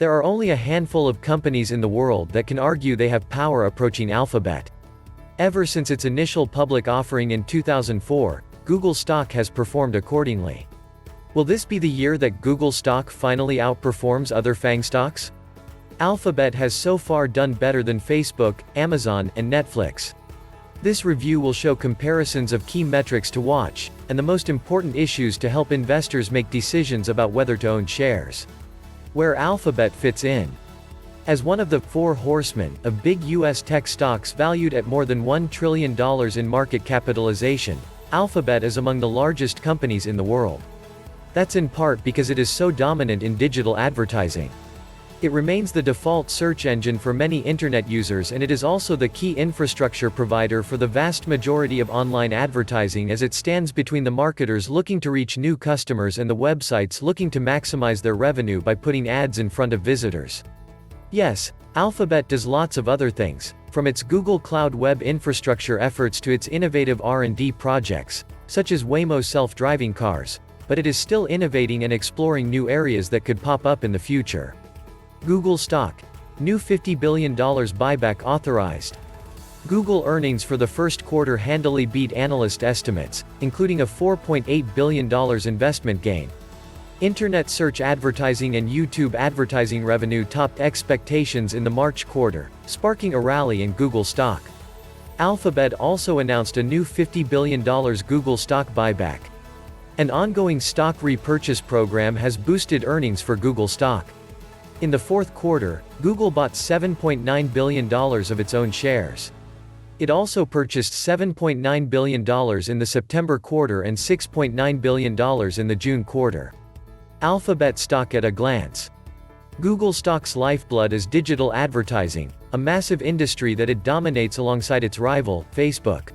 There are only a handful of companies in the world that can argue they have power approaching Alphabet. Ever since its initial public offering in 2004, Google stock has performed accordingly. Will this be the year that Google stock finally outperforms other FANG stocks? Alphabet has so far done better than Facebook, Amazon, and Netflix. This review will show comparisons of key metrics to watch, and the most important issues to help investors make decisions about whether to own shares. Where Alphabet fits in. As one of the four horsemen of big U.S. tech stocks valued at more than $1 trillion in market capitalization, Alphabet is among the largest companies in the world. That's in part because it is so dominant in digital advertising. It remains the default search engine for many internet users, and it is also the key infrastructure provider for the vast majority of online advertising, as it stands between the marketers looking to reach new customers and the websites looking to maximize their revenue by putting ads in front of visitors. Yes, Alphabet does lots of other things, from its Google Cloud Web infrastructure efforts to its innovative R&D projects, such as Waymo self-driving cars, but it is still innovating and exploring new areas that could pop up in the future. Google stock. New $50 billion buyback authorized. Google earnings for the first quarter handily beat analyst estimates, including a $4.8 billion investment gain. Internet search advertising and YouTube advertising revenue topped expectations in the March quarter, sparking a rally in Google stock. Alphabet also announced a new $50 billion Google stock buyback. An ongoing stock repurchase program has boosted earnings for Google stock. In the fourth quarter, Google bought $7.9 billion of its own shares. It also purchased $7.9 billion in the September quarter and $6.9 billion in the June quarter. Alphabet stock at a glance. Google stock's lifeblood is digital advertising, a massive industry that it dominates alongside its rival, Facebook.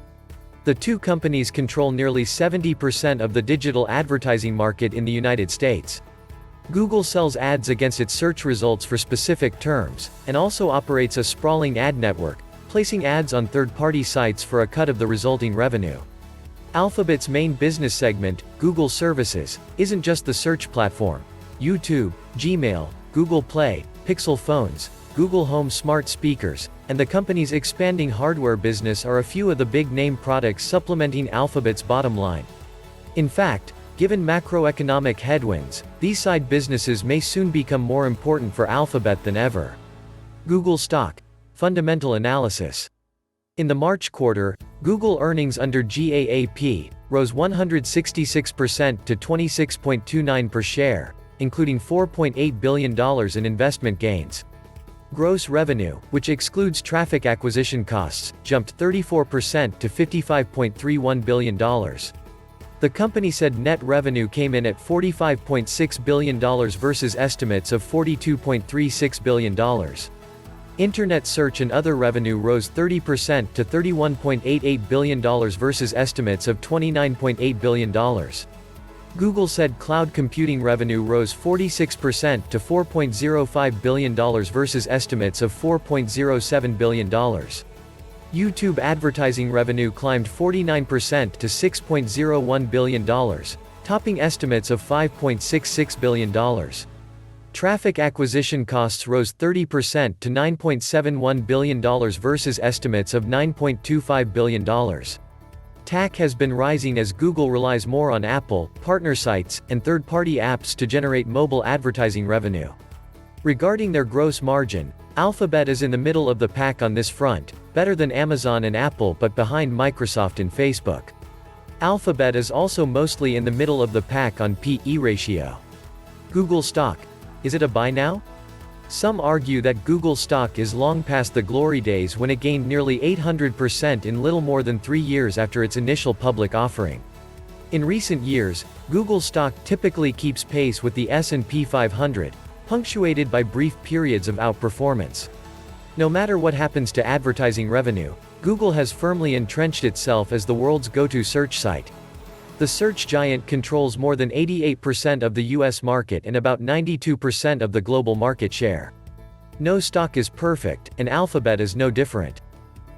The two companies control nearly 70% of the digital advertising market in the United States. Google sells ads against its search results for specific terms, and also operates a sprawling ad network, placing ads on third-party sites for a cut of the resulting revenue. Alphabet's main business segment, Google Services, isn't just the search platform. YouTube, Gmail, Google Play, Pixel phones, Google Home smart speakers, and the company's expanding hardware business are a few of the big-name products supplementing Alphabet's bottom line. In fact, given macroeconomic headwinds, these side businesses may soon become more important for Alphabet than ever. Google stock. Fundamental analysis. In the March quarter, Google earnings under GAAP rose 166% to $26.29 per share, including $4.8 billion in investment gains. Gross revenue, which excludes traffic acquisition costs, jumped 34% to $55.31 billion. The company said net revenue came in at $45.6 billion versus estimates of $42.36 billion. Internet search and other revenue rose 30% to $31.88 billion versus estimates of $29.8 billion. Google said cloud computing revenue rose 46% to $4.05 billion versus estimates of $4.07 billion. YouTube advertising revenue climbed 49% to $6.01 billion, topping estimates of $5.66 billion. Traffic acquisition costs rose 30% to $9.71 billion versus estimates of $9.25 billion. TAC has been rising as Google relies more on Apple, partner sites, and third-party apps to generate mobile advertising revenue. Regarding their gross margin, Alphabet is in the middle of the pack on this front, better than Amazon and Apple but behind Microsoft and Facebook. Alphabet is also mostly in the middle of the pack on P/E ratio. Google stock. Is it a buy now? Some argue that Google stock is long past the glory days when it gained nearly 800% in little more than 3 years after its initial public offering. In recent years, Google stock typically keeps pace with the S&P 500, punctuated by brief periods of outperformance. No matter what happens to advertising revenue, Google has firmly entrenched itself as the world's go-to search site. The search giant controls more than 88% of the US market and about 92% of the global market share. No stock is perfect, and Alphabet is no different.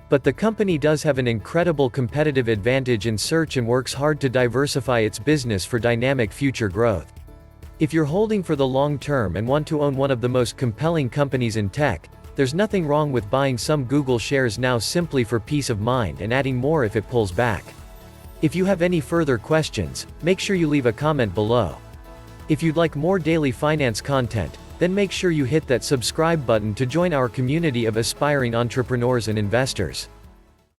But the company does have an incredible competitive advantage in search and works hard to diversify its business for dynamic future growth. If you're holding for the long term and want to own one of the most compelling companies in tech, there's nothing wrong with buying some Google shares now simply for peace of mind and adding more if it pulls back. If you have any further questions, make sure you leave a comment below. If you'd like more daily finance content, then make sure you hit that subscribe button to join our community of aspiring entrepreneurs and investors.